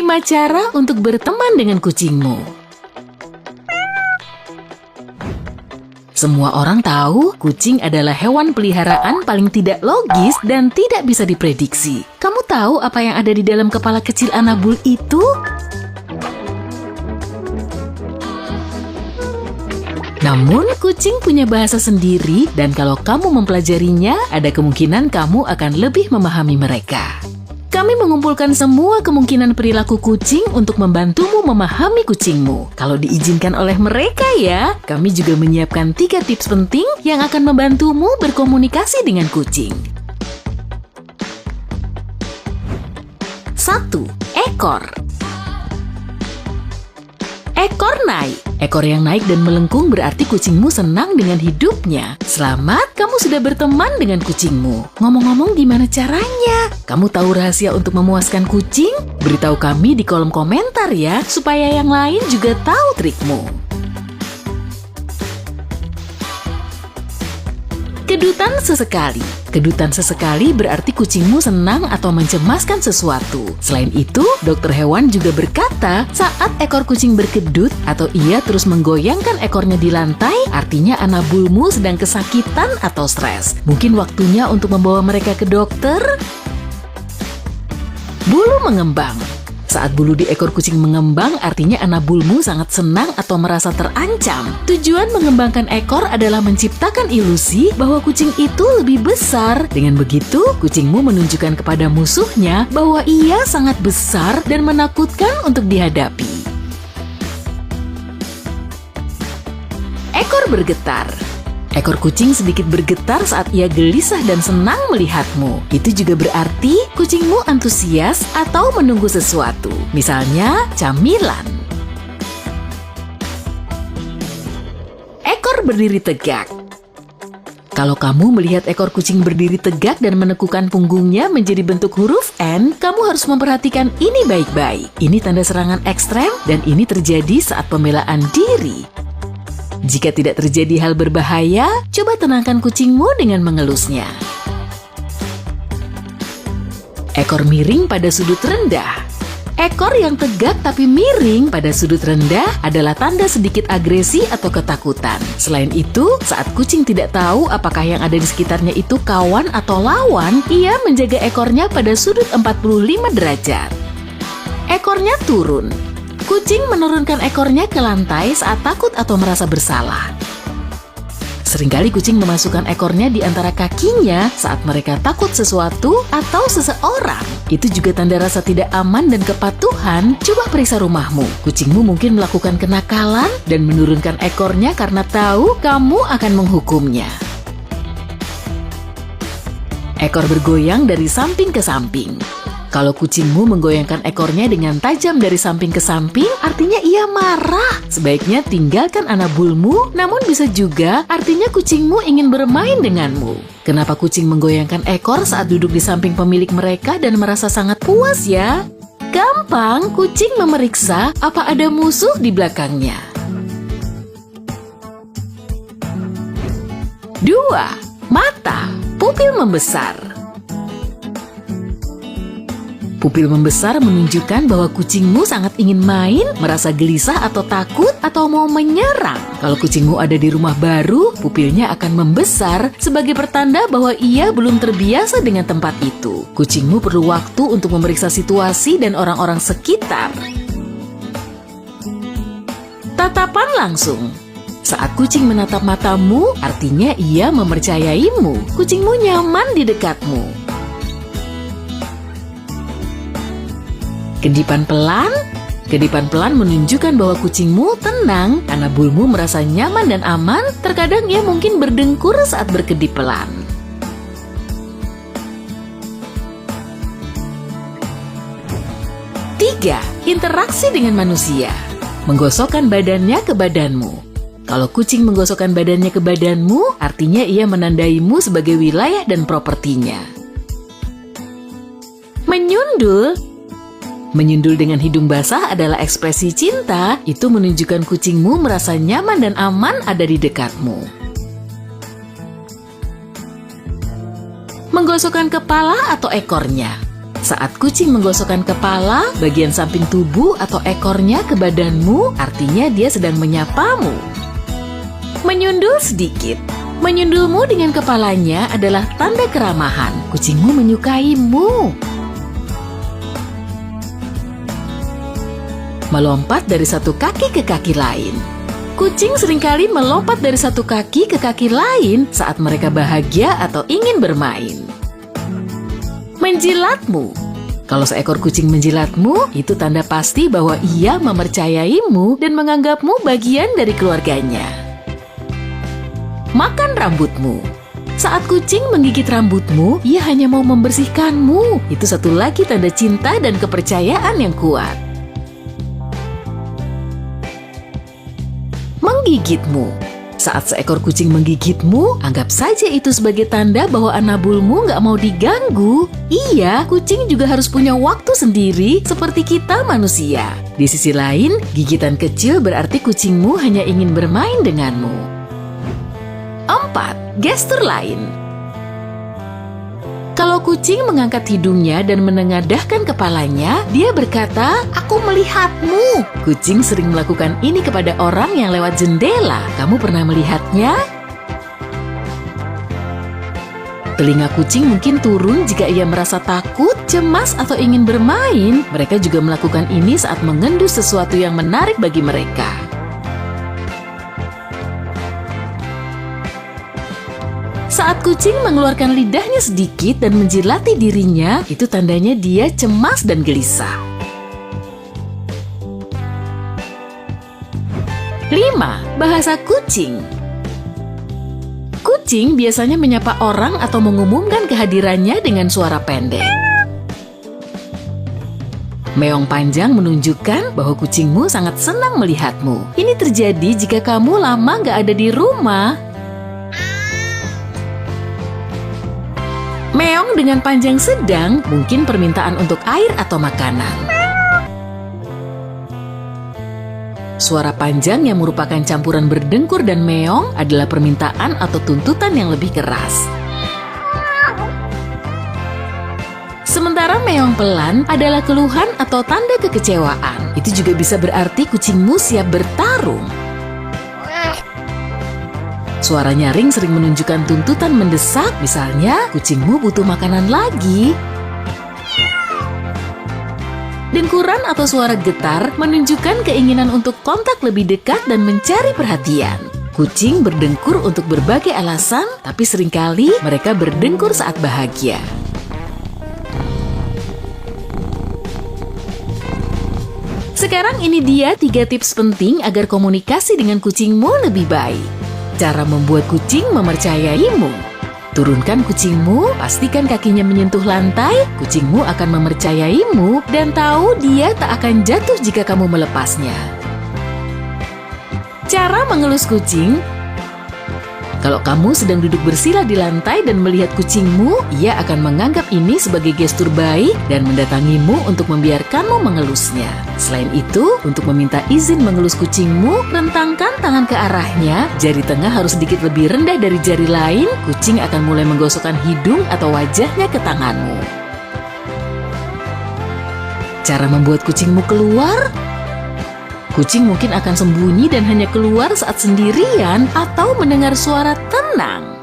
5 cara untuk berteman dengan kucingmu. Semua orang tahu kucing adalah hewan peliharaan paling tidak logis dan tidak bisa diprediksi. Kamu tahu apa yang ada di dalam kepala kecil Annabul itu? Namun, kucing punya bahasa sendiri dan kalau kamu mempelajarinya, ada kemungkinan kamu akan lebih memahami mereka. Kami mengumpulkan semua kemungkinan perilaku kucing untuk membantumu memahami kucingmu. Kalau diizinkan oleh mereka ya, kami juga menyiapkan 3 tips penting yang akan membantumu berkomunikasi dengan kucing. 1. Ekor. Ekor naik. Ekor yang naik dan melengkung berarti kucingmu senang dengan hidupnya. Selamat, kamu sudah berteman dengan kucingmu. Ngomong-ngomong, gimana caranya? Kamu tahu rahasia untuk memuaskan kucing? Beritahu kami di kolom komentar ya, supaya yang lain juga tahu trikmu. Kedutan sesekali. Kedutan sesekali berarti kucingmu senang atau mencemaskan sesuatu. Selain itu, dokter hewan juga berkata, saat ekor kucing berkedut atau ia terus menggoyangkan ekornya di lantai, artinya Annabulmu sedang kesakitan atau stres. Mungkin waktunya untuk membawa mereka ke dokter? Bulu mengembang. Saat bulu di ekor kucing mengembang, artinya Annabulmu sangat senang atau merasa terancam. Tujuan mengembangkan ekor adalah menciptakan ilusi bahwa kucing itu lebih besar. Dengan begitu, kucingmu menunjukkan kepada musuhnya bahwa ia sangat besar dan menakutkan untuk dihadapi. Ekor bergetar. Ekor kucing sedikit bergetar saat ia gelisah dan senang melihatmu. Itu juga berarti kucingmu antusias atau menunggu sesuatu. Misalnya, camilan. Ekor berdiri tegak. Kalau kamu melihat ekor kucing berdiri tegak dan menekukkan punggungnya menjadi bentuk huruf N, kamu harus memperhatikan ini baik-baik. Ini tanda serangan ekstrem dan ini terjadi saat pembelaan diri. Jika tidak terjadi hal berbahaya, coba tenangkan kucingmu dengan mengelusnya. Ekor miring pada sudut rendah. Ekor yang tegak tapi miring pada sudut rendah adalah tanda sedikit agresi atau ketakutan. Selain itu, saat kucing tidak tahu apakah yang ada di sekitarnya itu kawan atau lawan, ia menjaga ekornya pada sudut 45 derajat. Ekornya turun. Kucing menurunkan ekornya ke lantai saat takut atau merasa bersalah. Seringkali kucing memasukkan ekornya di antara kakinya saat mereka takut sesuatu atau seseorang. Itu juga tanda rasa tidak aman dan kepatuhan. Coba periksa rumahmu. Kucingmu mungkin melakukan kenakalan dan menurunkan ekornya karena tahu kamu akan menghukumnya. Ekor bergoyang dari samping ke samping. Kalau kucingmu menggoyangkan ekornya dengan tajam dari samping ke samping, artinya ia marah. Sebaiknya tinggalkan Annabulmu, namun bisa juga artinya kucingmu ingin bermain denganmu. Kenapa kucing menggoyangkan ekor saat duduk di samping pemilik mereka dan merasa sangat puas ya? Gampang, kucing memeriksa apa ada musuh di belakangnya. 2. Mata. Pupil membesar. Pupil membesar menunjukkan bahwa kucingmu sangat ingin main, merasa gelisah atau takut, atau mau menyerang. Kalau kucingmu ada di rumah baru, pupilnya akan membesar sebagai pertanda bahwa ia belum terbiasa dengan tempat itu. Kucingmu perlu waktu untuk memeriksa situasi dan orang-orang sekitar. Tatapan langsung. Saat kucing menatap matamu, artinya ia mempercayaimu. Kucingmu nyaman di dekatmu. Kedipan pelan. Kedipan pelan menunjukkan bahwa kucingmu tenang, Annabulmu merasa nyaman dan aman. Terkadang ia mungkin berdengkur saat berkedip pelan. 3. Interaksi dengan manusia. Menggosokkan badannya ke badanmu. Kalau kucing menggosokkan badannya ke badanmu, artinya ia menandaimu sebagai wilayah dan propertinya. Menyundul. Menyundul dengan hidung basah adalah ekspresi cinta. Itu menunjukkan kucingmu merasa nyaman dan aman ada di dekatmu. Menggosokkan kepala atau ekornya. Saat kucing menggosokkan kepala, bagian samping tubuh atau ekornya ke badanmu, artinya dia sedang menyapamu. Menyundul sedikit. Menyundulmu dengan kepalanya adalah tanda keramahan. Kucingmu menyukaimu. Melompat dari satu kaki ke kaki lain. Kucing seringkali melompat dari satu kaki ke kaki lain saat mereka bahagia atau ingin bermain. Menjilatmu. Kalau seekor kucing menjilatmu, itu tanda pasti bahwa ia mempercayaimu dan menganggapmu bagian dari keluarganya. Makan rambutmu. Saat kucing menggigit rambutmu, ia hanya mau membersihkanmu. Itu satu lagi tanda cinta dan kepercayaan yang kuat. Menggigitmu. Saat seekor kucing menggigitmu, anggap saja itu sebagai tanda bahwa anabulmu nggak mau diganggu. Iya, kucing juga harus punya waktu sendiri seperti kita manusia. Di sisi lain, gigitan kecil berarti kucingmu hanya ingin bermain denganmu. 4. Gestur lain. Kalau kucing mengangkat hidungnya dan menengadahkan kepalanya, dia berkata, "Aku melihatmu." Kucing sering melakukan ini kepada orang yang lewat jendela. Kamu pernah melihatnya? Telinga kucing mungkin turun jika ia merasa takut, cemas, atau ingin bermain. Mereka juga melakukan ini saat mengendus sesuatu yang menarik bagi mereka. Saat kucing mengeluarkan lidahnya sedikit dan menjilati dirinya, itu tandanya dia cemas dan gelisah. 5. Bahasa kucing. Kucing biasanya menyapa orang atau mengumumkan kehadirannya dengan suara pendek. Meong panjang menunjukkan bahwa kucingmu sangat senang melihatmu. Ini terjadi jika kamu lama nggak ada di rumah. Meong dengan panjang sedang mungkin permintaan untuk air atau makanan. Suara panjang yang merupakan campuran berdengkur dan meong adalah permintaan atau tuntutan yang lebih keras. Sementara meong pelan adalah keluhan atau tanda kekecewaan. Itu juga bisa berarti kucingmu siap bertarung. Suara nyaring sering menunjukkan tuntutan mendesak, misalnya kucingmu butuh makanan lagi. Dengkuran atau suara getar menunjukkan keinginan untuk kontak lebih dekat dan mencari perhatian. Kucing berdengkur untuk berbagai alasan, tapi seringkali mereka berdengkur saat bahagia. Sekarang ini dia 3 tips penting agar komunikasi dengan kucingmu lebih baik. Cara membuat kucing mempercayaimu. Turunkan kucingmu, pastikan kakinya menyentuh lantai, kucingmu akan mempercayaimu dan tahu dia tak akan jatuh jika kamu melepasnya. Cara mengelus kucing. Kalau kamu sedang duduk bersila di lantai dan melihat kucingmu, ia akan menganggap ini sebagai gestur baik dan mendatangimu untuk membiarkanmu mengelusnya. Selain itu, untuk meminta izin mengelus kucingmu, rentangkan tangan ke arahnya, jari tengah harus sedikit lebih rendah dari jari lain, kucing akan mulai menggosokkan hidung atau wajahnya ke tanganmu. Cara membuat kucingmu keluar. Kucing mungkin akan sembunyi dan hanya keluar saat sendirian atau mendengar suara tenang.